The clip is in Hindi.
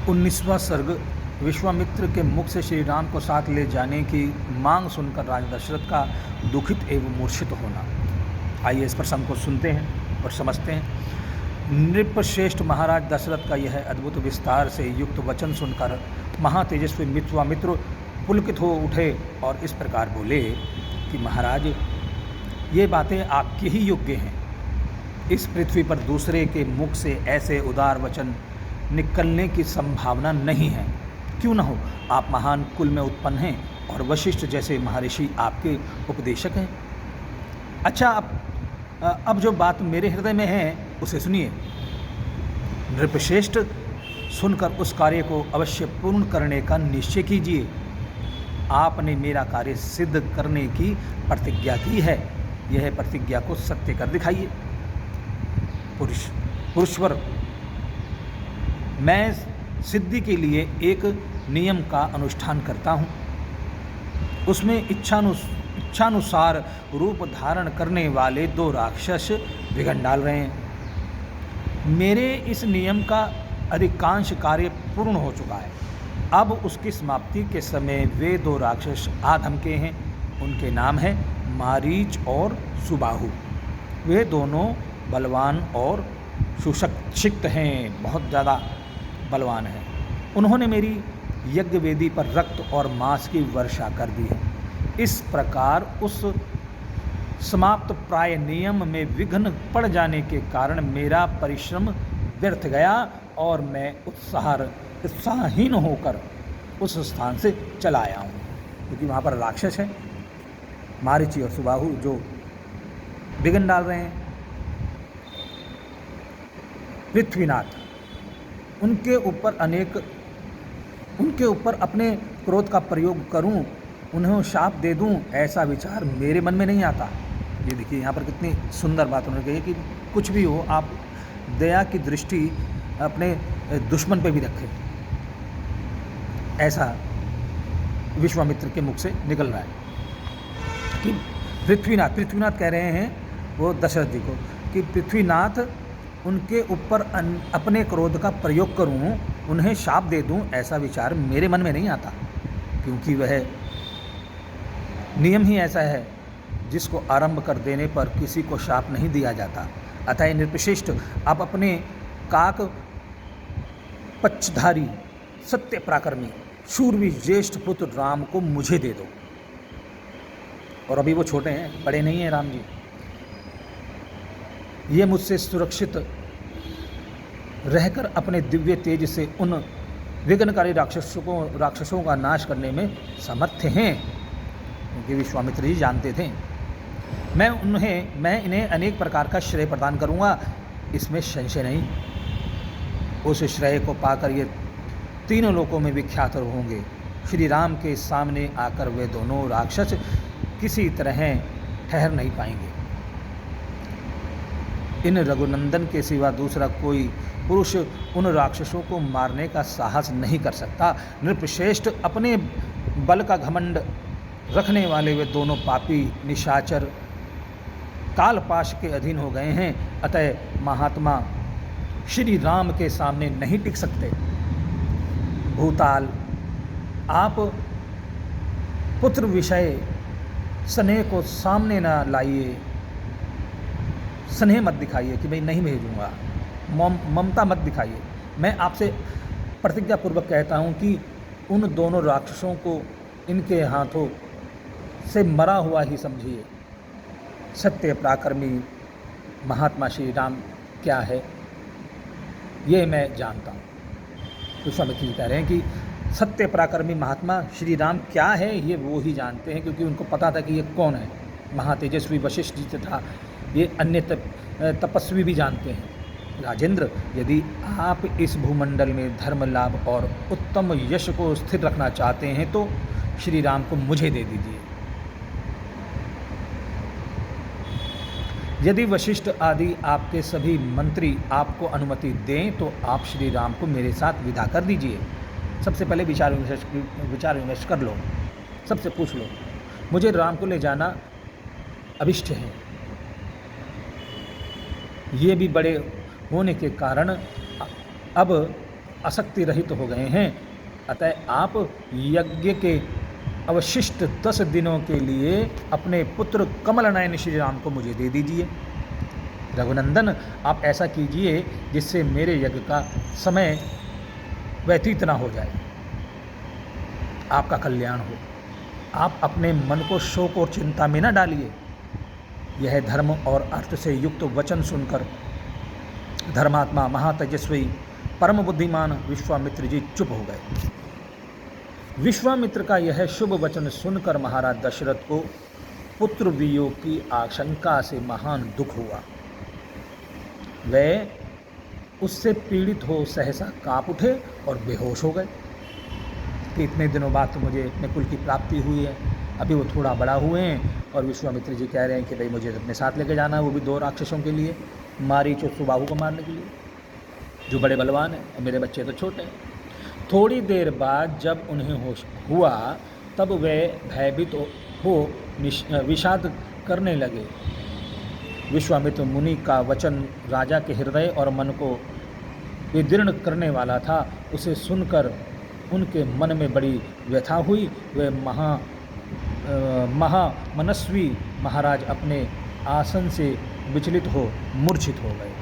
19वां सर्ग। विश्वामित्र के मुख से श्री राम को साथ ले जाने की मांग सुनकर राजा दशरथ का दुखित एवं मूर्छित होना। आइए इस प्रसंग को सुनते हैं और समझते हैं। नृपश्रेष्ठ महाराज दशरथ का यह अद्भुत विस्तार से युक्त वचन सुनकर महातेजस्वी विश्वामित्र पुलकित हो उठे और इस प्रकार बोले कि महाराज, ये बातें आपके ही योग्य हैं। इस पृथ्वी पर दूसरे के मुख से ऐसे उदार वचन निकलने की संभावना नहीं है। क्यों न हो, आप महान कुल में उत्पन्न हैं और वशिष्ठ जैसे महर्षि आपके उपदेशक हैं। अच्छा, अब जो बात मेरे हृदय में है उसे सुनिए। नृपश्रेष्ठ, सुनकर उस कार्य को अवश्य पूर्ण करने का निश्चय कीजिए। आपने मेरा कार्य सिद्ध करने की प्रतिज्ञा की है, यह प्रतिज्ञा को सत्य कर दिखाइए। पुरुषवर, मैं सिद्धि के लिए एक नियम का अनुष्ठान करता हूँ। उसमें इच्छानुसार रूप धारण करने वाले 2 राक्षस विघ्न डाल रहे हैं। मेरे इस नियम का अधिकांश कार्य पूर्ण हो चुका है। अब उसकी समाप्ति के समय वे 2 राक्षस आ धमके हैं। उनके नाम हैं मारीच और सुबाहु। वे दोनों बलवान और सुशिक्षित हैं, बहुत ज़्यादा बलवान हैं। उन्होंने मेरी यज्ञ वेदी पर रक्त और मांस की वर्षा कर दी है। इस प्रकार उस समाप्त प्राय नियम में विघ्न पड़ जाने के कारण मेरा परिश्रम व्यर्थ गया और मैं उत्साहहीन होकर उस स्थान से चला आया हूँ, क्योंकि वहाँ पर राक्षस हैं मारीची और सुबाहु जो विघ्न डाल रहे हैं। पृथ्वीनाथ, उनके ऊपर अपने क्रोध का प्रयोग करूं, उन्हें शाप दे दूं, ऐसा विचार मेरे मन में नहीं आता। ये देखिए यहाँ पर कितनी सुंदर बात उन्होंने कही कि कुछ भी हो, आप दया की दृष्टि अपने दुश्मन पे भी रखें। ऐसा विश्वामित्र के मुख से निकल रहा है कि पृथ्वीनाथ कह रहे हैं वो दशरथ जी को कि पृथ्वीनाथ, उनके ऊपर अपने क्रोध का प्रयोग करूं, उन्हें शाप दे दूं, ऐसा विचार मेरे मन में नहीं आता, क्योंकि वह नियम ही ऐसा है जिसको आरंभ कर देने पर किसी को शाप नहीं दिया जाता। अतः नृपश्रेष्ठ, आप अपने काक पक्षधारी सत्य पराक्रमी शूरवीर ज्येष्ठ पुत्र राम को मुझे दे दो। और अभी वो छोटे हैं, बड़े नहीं हैं राम जी। ये मुझसे सुरक्षित रहकर अपने दिव्य तेज से उन विघ्नकारी राक्षसों का नाश करने में समर्थ हैं, क्योंकि विश्वामित्र जी जानते थे। मैं इन्हें अनेक प्रकार का श्रेय प्रदान करूंगा, इसमें संशय नहीं। उस श्रेय को पाकर ये तीनों लोकों में विख्यात होंगे। श्री राम के सामने आकर वे दोनों राक्षस किसी तरह ठहर नहीं पाएंगे। इन रघुनंदन के सिवा दूसरा कोई पुरुष उन राक्षसों को मारने का साहस नहीं कर सकता। नृपश्रेष्ठ, अपने बल का घमंड रखने वाले वे दोनों पापी निशाचर कालपाश के अधीन हो गए हैं। अतः महात्मा श्री राम के सामने नहीं टिक सकते। भूताल, आप पुत्र विषय स्नेह को सामने ना लाइए। स्नेह मत दिखाइए कि भाई नहीं भेजूंगा, ममता मत दिखाइए। मैं आपसे प्रतिज्ञा पूर्वक कहता हूं कि उन दोनों राक्षसों को इनके हाथों से मरा हुआ ही समझिए। सत्य पराक्रमी महात्मा श्री राम क्या है, ये मैं जानता हूँ। विश्वामित्र जी कह रहे हैं कि सत्य पराक्रमी महात्मा श्री राम क्या है, ये वो ही जानते हैं, क्योंकि उनको पता था कि ये कौन है। महातेजस्वी वशिष्ठ जी तथा ये अन्य तपस्वी भी जानते हैं। राजेंद्र, यदि आप इस भूमंडल में धर्म लाभ और उत्तम यश को स्थिर रखना चाहते हैं तो श्री राम को मुझे दे दीजिए। यदि वशिष्ठ आदि आपके सभी मंत्री आपको अनुमति दें तो आप श्री राम को मेरे साथ विदा कर दीजिए। सबसे पहले विचार विमर्श कर लो, सबसे पूछ लो। मुझे राम को ले जाना अभिष्ट है। ये भी बड़े होने के कारण अब आसक्ति रहित हो गए हैं। अतः आप यज्ञ के अवशिष्ट 10 दिनों के लिए अपने पुत्र कमल नयन श्री राम को मुझे दे दीजिए। रघुनंदन, आप ऐसा कीजिए जिससे मेरे यज्ञ का समय व्यतीत न हो जाए, आपका कल्याण हो। आप अपने मन को शोक और चिंता में न डालिए। यह धर्म और अर्थ से युक्त वचन सुनकर धर्मात्मा महातेजस्वी परम बुद्धिमान विश्वामित्र जी चुप हो गए। विश्वामित्र का यह शुभ वचन सुनकर महाराज दशरथ को पुत्र वियोग की आशंका से महान दुख हुआ। वे उससे पीड़ित हो सहसा कांप उठे और बेहोश हो गए कि इतने दिनों बाद तो मुझे अपने कुल की प्राप्ति हुई है, अभी वो थोड़ा बड़ा हुए हैं और विश्वामित्र जी कह रहे हैं कि भाई मुझे अपने साथ लेके जाना है, वो भी 2 राक्षसों के लिए, मारीच और सुबाहु को मारने के लिए, जो बड़े बलवान हैं और मेरे बच्चे तो छोटे हैं। थोड़ी देर बाद जब उन्हें होश हुआ तब वे भयभीत हो विषाद करने लगे। विश्वामित्र मुनि का वचन राजा के हृदय और मन को विदीर्ण करने वाला था। उसे सुनकर उनके मन में बड़ी व्यथा हुई। वे महामनस्वी महाराज अपने आसन से विचलित हो मूर्छित हो गए।